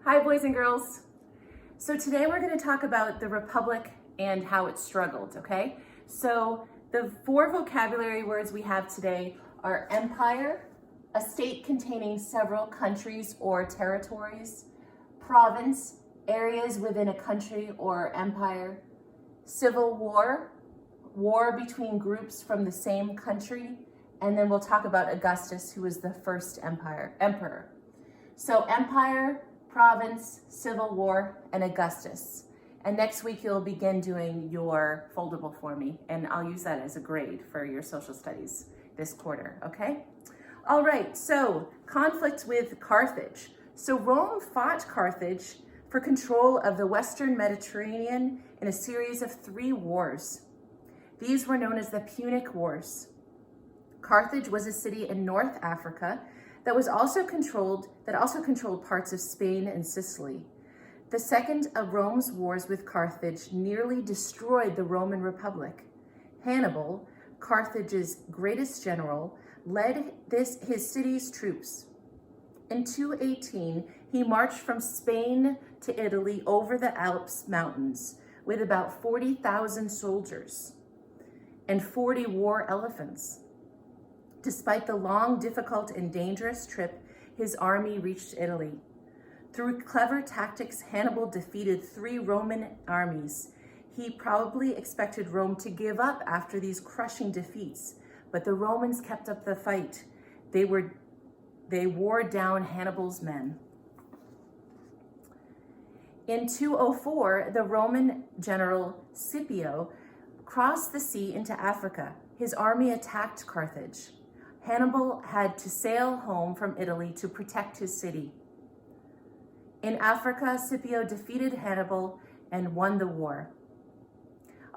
Hi, boys and girls. So today we're going to talk about the Republic and how it struggled, okay? So the 4 vocabulary words we have today are empire, a state containing several countries or territories, province, areas within a country or empire, civil war, war between groups from the same country, and then we'll talk about Augustus, who was the first emperor. So empire, province, civil war, and Augustus. And next week you'll begin doing your foldable for me, and I'll use that as a grade for your social studies this quarter, okay? All right, so conflict with Carthage. So Rome fought Carthage for control of the Western Mediterranean in a series of 3 wars. These were known as the Punic Wars. Carthage was a city in North Africa that also controlled parts of Spain and Sicily. The second of Rome's wars with Carthage nearly destroyed the Roman Republic. Hannibal, Carthage's greatest general, led his city's troops. In 218, he marched from Spain to Italy over the Alps mountains with about 40,000 soldiers and 40 war elephants. Despite the long, difficult, and dangerous trip, his army reached Italy. Through clever tactics, Hannibal defeated 3 Roman armies. He probably expected Rome to give up after these crushing defeats, but the Romans kept up the fight. They wore down Hannibal's men. In 204, the Roman general Scipio crossed the sea into Africa. His army attacked Carthage. Hannibal had to sail home from Italy to protect his city. In Africa, Scipio defeated Hannibal and won the war.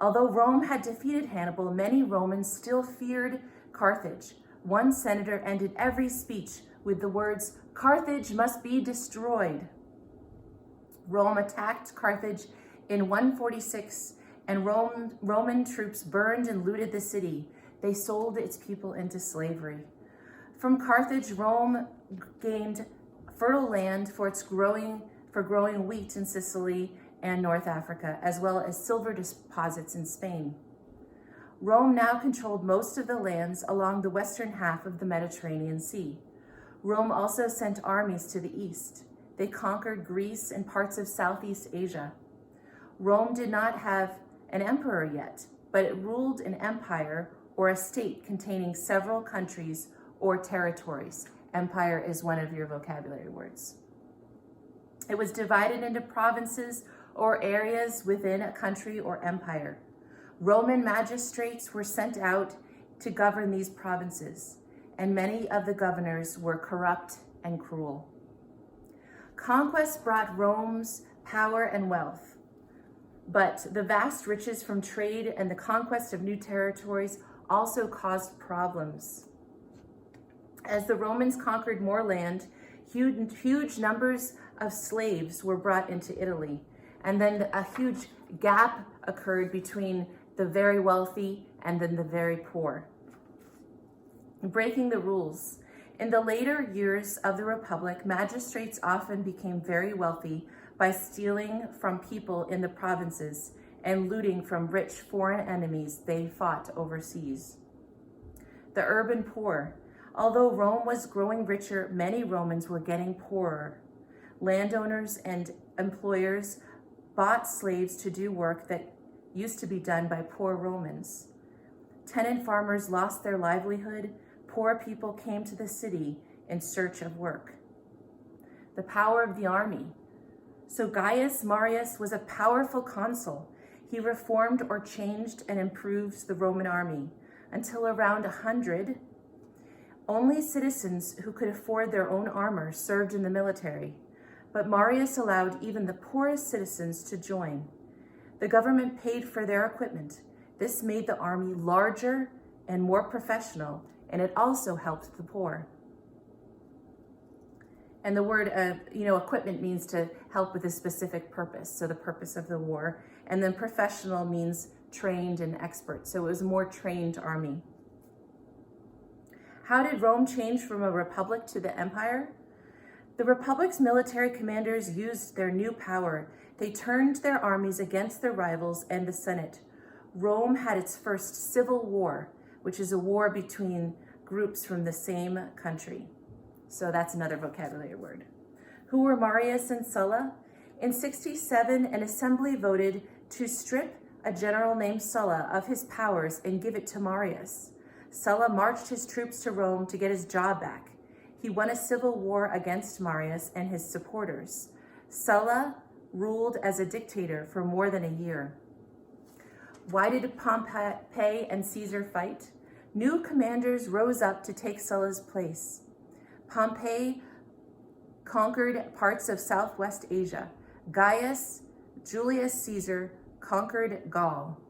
Although Rome had defeated Hannibal, many Romans still feared Carthage. One senator ended every speech with the words, "Carthage must be destroyed." Rome attacked Carthage in 146, and Roman troops burned and looted the city. They sold its people into slavery. From Carthage, Rome gained fertile land for growing wheat in Sicily and North Africa, as well as silver deposits in Spain. Rome now controlled most of the lands along the western half of the Mediterranean Sea. Rome also sent armies to the east. They conquered Greece and parts of Southeast Asia. Rome did not have an emperor yet, but it ruled an empire or a state containing several countries or territories. Empire is one of your vocabulary words. It was divided into provinces or areas within a country or empire. Roman magistrates were sent out to govern these provinces, and many of the governors were corrupt and cruel. Conquest brought Rome's power and wealth, but the vast riches from trade and the conquest of new territories also caused problems. As the Romans conquered more land, huge numbers of slaves were brought into Italy, and then a huge gap occurred between the very wealthy and then the very poor. Breaking the rules. In the later years of the Republic, magistrates often became very wealthy by stealing from people in the provinces and looting from rich foreign enemies they fought overseas. The urban poor. Although Rome was growing richer, many Romans were getting poorer. Landowners and employers bought slaves to do work that used to be done by poor Romans. Tenant farmers lost their livelihood. Poor people came to the city in search of work. The power of the army. So Gaius Marius was a powerful consul. He reformed or changed and improved the Roman army. Until around 100, only citizens who could afford their own armor served in the military, but Marius allowed even the poorest citizens to join. The government paid for their equipment. This made the army larger and more professional, and it also helped the poor. And the word, equipment means to help with a specific purpose, so the purpose of the war. And then professional means trained and expert, so it was a more trained army. How did Rome change from a republic to the empire? The Republic's military commanders used their new power. They turned their armies against their rivals and the Senate. Rome had its first civil war, which is a war between groups from the same country. So that's another vocabulary word. Who were Marius and Sulla? In 67, an assembly voted to strip a general named Sulla of his powers and give it to Marius. Sulla marched his troops to Rome to get his job back. He won a civil war against Marius and his supporters. Sulla ruled as a dictator for more than a year. Why did Pompey and Caesar fight? New commanders rose up to take Sulla's place. Pompey conquered parts of Southwest Asia. Gaius Julius Caesar conquered Gaul.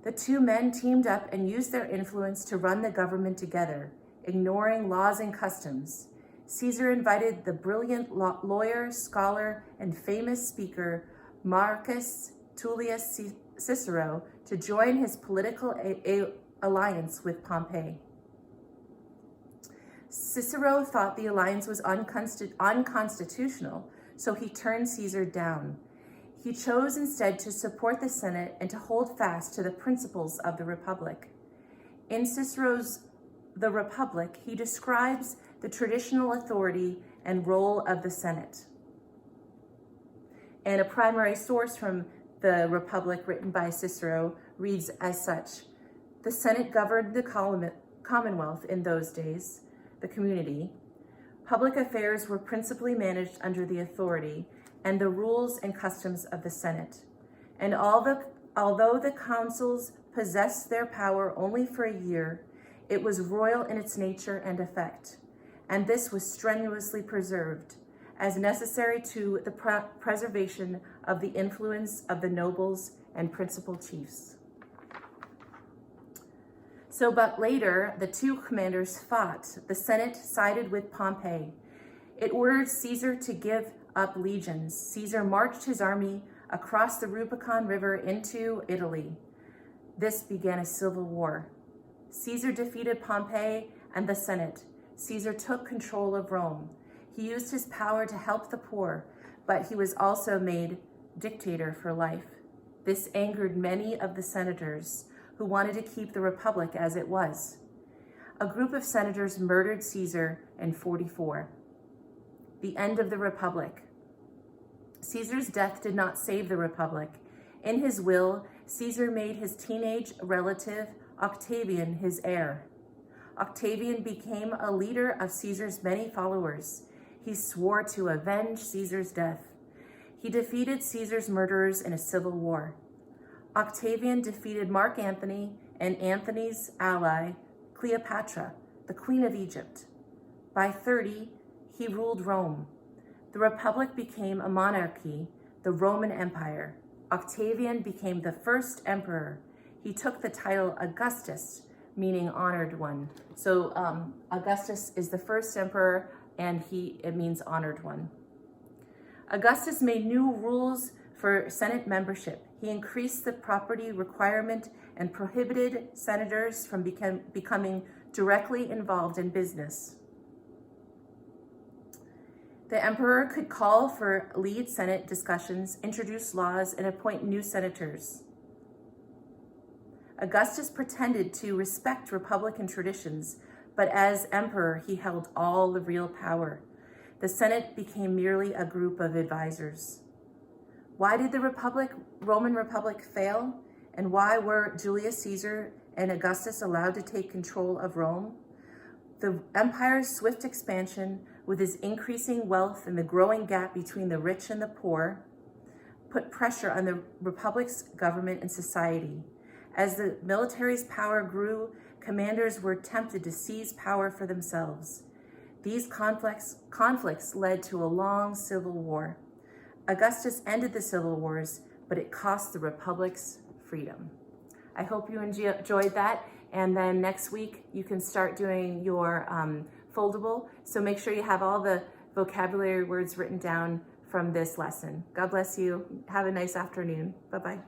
The two men teamed up and used their influence to run the government together, ignoring laws and customs. Caesar invited the brilliant lawyer, scholar, and famous speaker Marcus Tullius Cicero to join his political alliance with Pompey. Cicero thought the alliance was unconstitutional, so he turned Caesar down. He chose instead to support the Senate and to hold fast to the principles of the Republic. In Cicero's The Republic, he describes the traditional authority and role of the Senate. And a primary source from the Republic written by Cicero reads as such: the Senate governed the Commonwealth in those days, the community. Public affairs were principally managed under the authority and the rules and customs of the Senate. And although the consuls possessed their power only for a year, it was royal in its nature and effect, and this was strenuously preserved as necessary to the preservation of the influence of the nobles and principal chiefs. But later, the two commanders fought. The Senate sided with Pompey. It ordered Caesar to give up legions. Caesar marched his army across the Rubicon River into Italy. This began a civil war. Caesar defeated Pompey and the Senate. Caesar took control of Rome. He used his power to help the poor, but he was also made dictator for life. This angered many of the senators who wanted to keep the Republic as it was. A group of senators murdered Caesar in 44. The end of the Republic. Caesar's death did not save the Republic. In his will, Caesar made his teenage relative Octavian his heir. Octavian became a leader of Caesar's many followers. He swore to avenge Caesar's death. He defeated Caesar's murderers in a civil war. Octavian defeated Mark Antony and Antony's ally, Cleopatra, the Queen of Egypt. By 30, he ruled Rome. The Republic became a monarchy, the Roman Empire. Octavian became the first emperor. He took the title Augustus, meaning honored one. So Augustus is the first emperor, and it means honored one. Augustus made new rules for Senate membership. He increased the property requirement and prohibited senators from becoming directly involved in business. The emperor could call for lead Senate discussions, introduce laws, and appoint new senators. Augustus pretended to respect Republican traditions, but as emperor, he held all the real power. The Senate became merely a group of advisors. Why did the Roman Republic fail? And why were Julius Caesar and Augustus allowed to take control of Rome? The empire's swift expansion, with its increasing wealth and the growing gap between the rich and the poor, put pressure on the Republic's government and society. As the military's power grew, commanders were tempted to seize power for themselves. These conflicts led to a long civil war. Augustus ended the civil wars, but it cost the Republic's freedom. I hope you enjoyed that. And then next week, you can start doing your foldable. So make sure you have all the vocabulary words written down from this lesson. God bless you. Have a nice afternoon. Bye-bye.